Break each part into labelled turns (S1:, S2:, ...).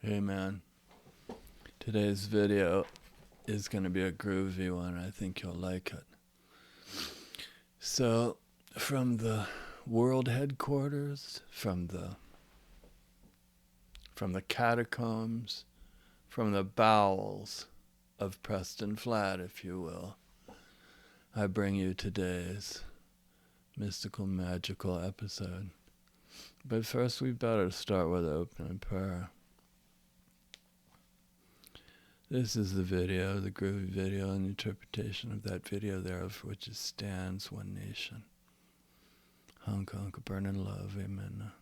S1: Hey man, today's video is going to be a groovy one. I think you'll like it. So, from the world headquarters, from the catacombs, from the bowels of Preston Flat, if you will, I bring you today's mystical, magical episode. But first, we better start with opening prayer. This is the video, the groovy video, and the interpretation of that video thereof, which stands one nation. Hong Kong, burn in love, amen.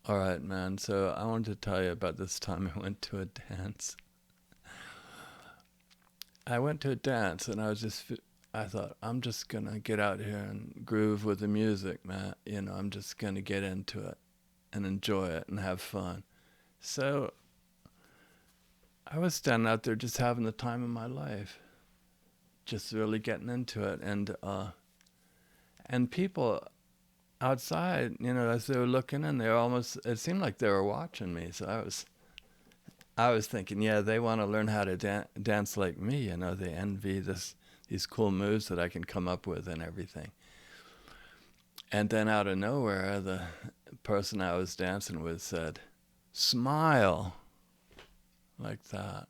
S1: All right, man, so I wanted to tell you about this time I went to a dance. I went to a dance, and I thought, I'm just going to get out here and groove with the music, man. I'm just going to get into it and enjoy it and have fun. So I was standing out there just having the time of my life, just really getting into it, and people outside, as they were looking in, it seemed like they were watching me. So I was thinking, yeah, they want to learn how to dance like me. They envy these cool moves that I can come up with and everything. And then out of nowhere, the person I was dancing with said, "Smile." Like that.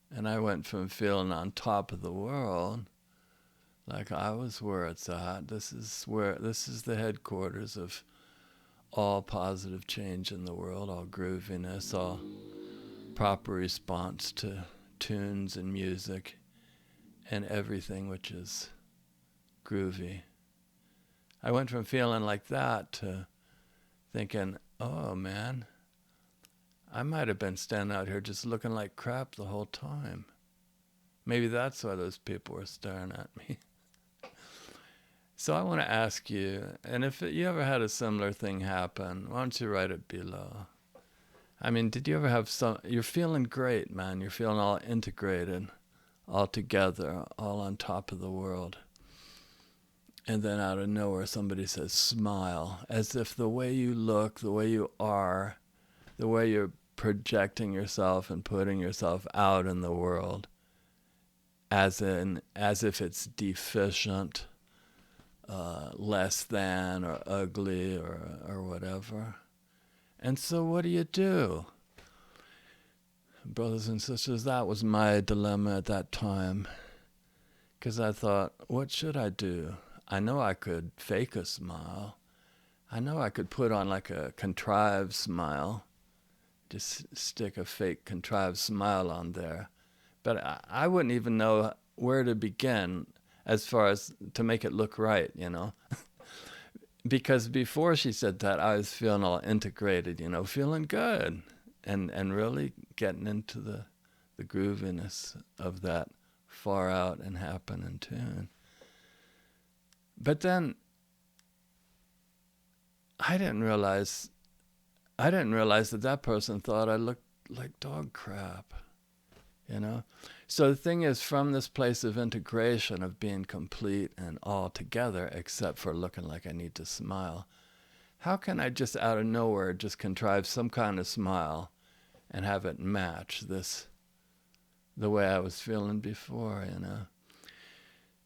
S1: And I went from feeling on top of the world, like I was where it's at. This is the headquarters of all positive change in the world, all grooviness, all proper response to tunes and music and everything which is groovy. I went from feeling like that to thinking, oh man, I might have been standing out here just looking like crap the whole time. Maybe that's why those people were staring at me. So I want to ask you, and if you ever had a similar thing happen, why don't you write it below? I mean, did you ever have you're feeling great, man. You're feeling all integrated, all together, all on top of the world. And then out of nowhere, somebody says, "Smile," as if the way you look, the way you are, the way you're projecting yourself and putting yourself out in the world, as if it's deficient, less than, or ugly, or whatever. And so what do? Brothers and sisters, that was my dilemma at that time. Because I thought, what should I do? I know I could fake a smile. I know I could put on like a contrived smile. Just stick a fake contrived smile on there. But I wouldn't even know where to begin as far as to make it look right, Because before she said that, I was feeling all integrated, feeling good. And really getting into the grooviness of that far out and happening tune. But then I didn't realize that person thought I looked like dog crap, So the thing is, from this place of integration, of being complete and all together, except for looking like I need to smile, how can I just out of nowhere just contrive some kind of smile and have it match the way I was feeling before,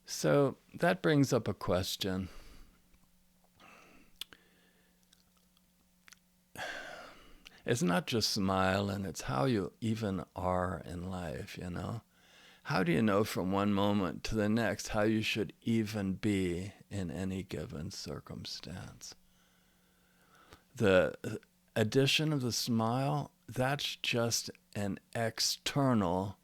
S1: So that brings up a question. It's not just smiling, it's how you even are in life, How do you know from one moment to the next how you should even be in any given circumstance? The addition of the smile, that's just an external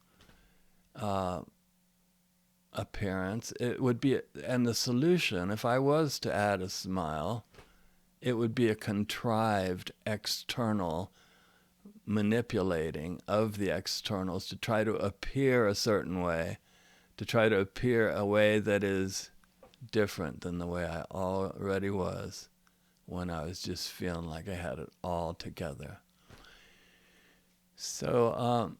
S1: appearance. It would be, and the solution, if I was to add a smile, it would be a contrived external manipulating of the externals to try to appear a certain way, to try to appear a way that is different than the way I already was when I was just feeling like I had it all together. So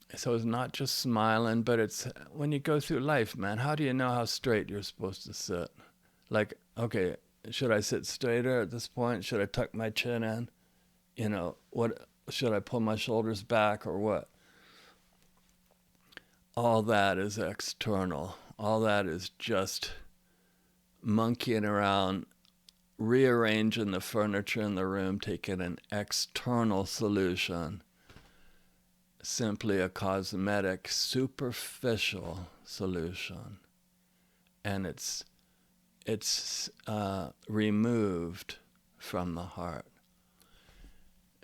S1: it's not just smiling, but it's when you go through life, man, how do you know how straight you're supposed to sit? Like, okay, should I sit straighter at this point? Should I tuck my chin in? What should I pull my shoulders back or what? All that is external. All that is just monkeying around, rearranging the furniture in the room, taking an external solution, simply a cosmetic, superficial solution, and it's removed from the heart.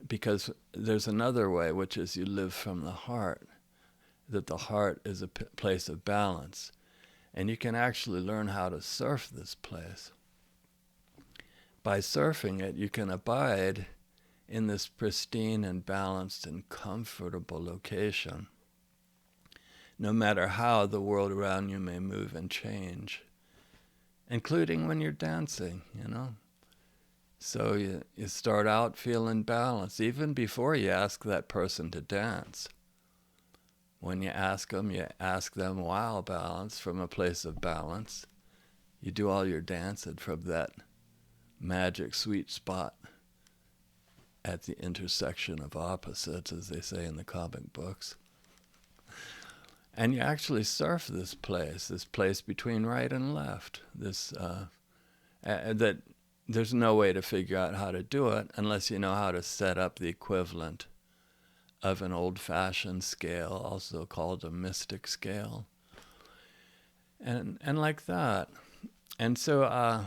S1: Because there's another way, which is you live from the heart, that the heart is a place of balance. And you can actually learn how to surf this place. By surfing it, you can abide in this pristine and balanced and comfortable location, no matter how the world around you may move and change, including when you're dancing, So you start out feeling balanced, even before you ask that person to dance. When you ask them while balanced, from a place of balance. You do all your dancing from that magic sweet spot at the intersection of opposites, as they say in the comic books. And you actually surf this place between right and left, that there's no way to figure out how to do it unless you know how to set up the equivalent of an old-fashioned scale, also called a mystic scale, and like that. And so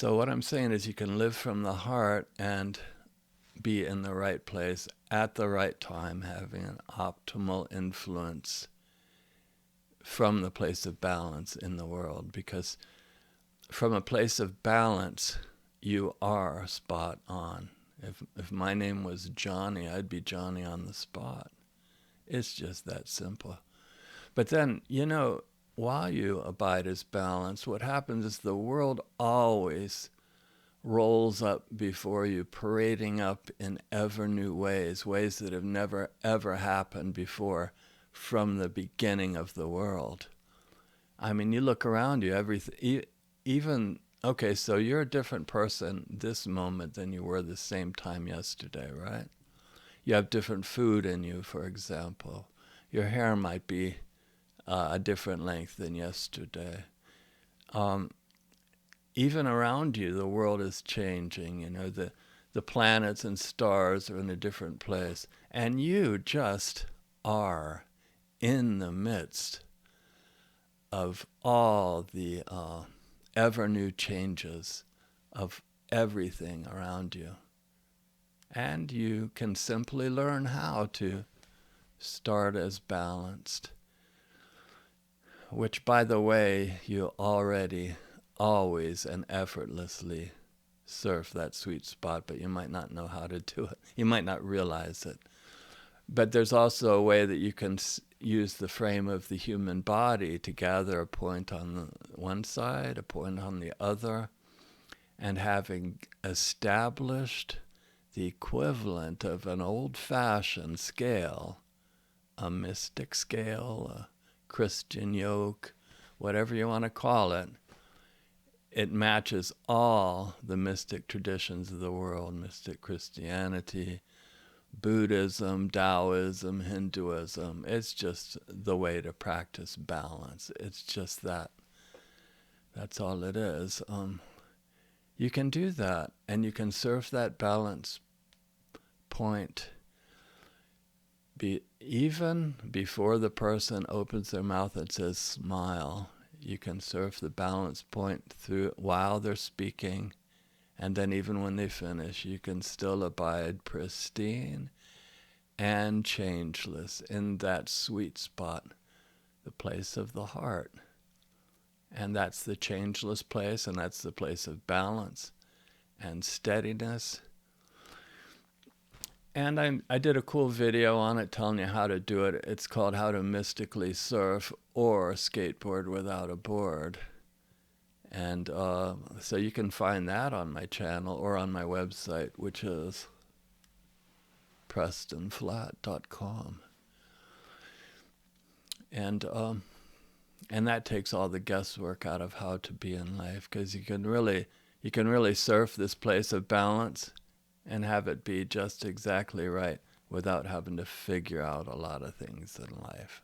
S1: what I'm saying is you can live from the heart and be in the right place at the right time, having an optimal influence from the place of balance in the world. Because from a place of balance, you are spot on. If my name was Johnny, I'd be Johnny on the spot. It's just that simple. But then, while you abide as balanced, what happens is the world always rolls up before you, parading up in ever new ways that have never, ever happened before from the beginning of the world. I mean, you look around you, everything, even... Okay, so you're a different person this moment than you were the same time yesterday, right? You have different food in you, for example. Your hair might be a different length than yesterday. Even around you, the world is changing. The planets and stars are in a different place. And you just are in the midst of all the... ever new changes of everything around you. And you can simply learn how to start as balanced, which, by the way, you already always and effortlessly surf that sweet spot, but you might not know how to do it. You might not realize it. But there's also a way that you can use the frame of the human body to gather a point on the one side, a point on the other, and having established the equivalent of an old-fashioned scale, a mystic scale, a Christian yoke, whatever you want to call it, it matches all the mystic traditions of the world, mystic Christianity, Buddhism, Taoism, Hinduism. It's just the way to practice balance. It's just that. That's all it is. You can do that, and you can surf that balance point even before the person opens their mouth and says smile. You can surf the balance point through while they're speaking. And then even when they finish, you can still abide pristine and changeless in that sweet spot, the place of the heart. And that's the changeless place, and that's the place of balance and steadiness. And I did a cool video on it telling you how to do it. It's called How to Mystically Surf or Skateboard Without a Board. And so you can find that on my channel or on my website, which is prestonflat.com. And And that takes all the guesswork out of how to be in life, because you can really surf this place of balance and have it be just exactly right without having to figure out a lot of things in life.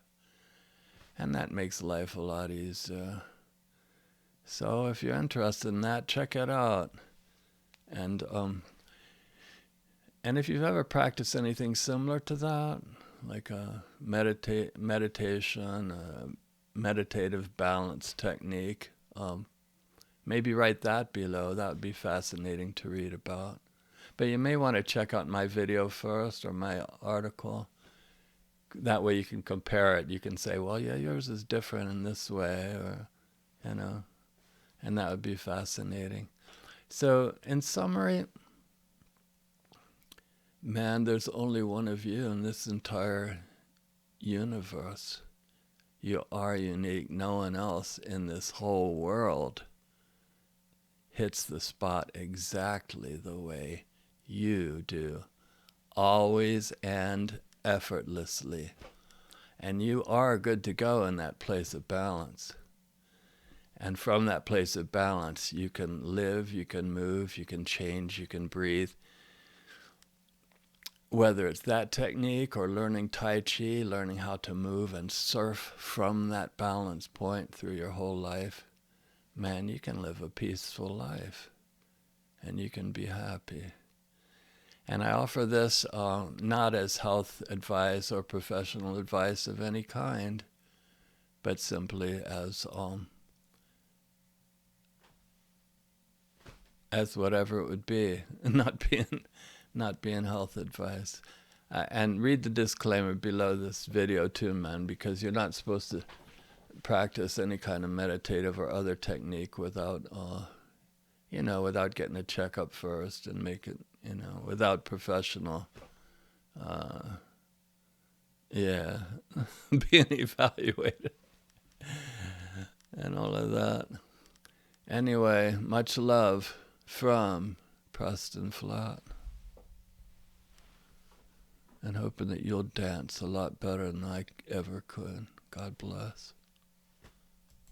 S1: And that makes life a lot easier. So if you're interested in that, check it out. And if you've ever practiced anything similar to that, like a meditation, a meditative balance technique, maybe write that below. That would be fascinating to read about. But you may want to check out my video first or my article. That way you can compare it. You can say, well, yeah, yours is different in this way, or, and that would be fascinating. So in summary, man, there's only one of you in this entire universe. You are unique. No one else in this whole world hits the spot exactly the way you do, always and effortlessly. And you are good to go in that place of balance. And from that place of balance, you can live, you can move, you can change, you can breathe. Whether it's that technique or learning Tai Chi, learning how to move and surf from that balance point through your whole life, man, you can live a peaceful life and you can be happy. And I offer this not as health advice or professional advice of any kind, but simply as whatever it would be, not being health advice. And read the disclaimer below this video too, man, because you're not supposed to practice any kind of meditative or other technique without getting a checkup first and make it, without professional, being evaluated and all of that. Anyway, much love from Preston Flat. And hoping that you'll dance a lot better than I ever could. God bless.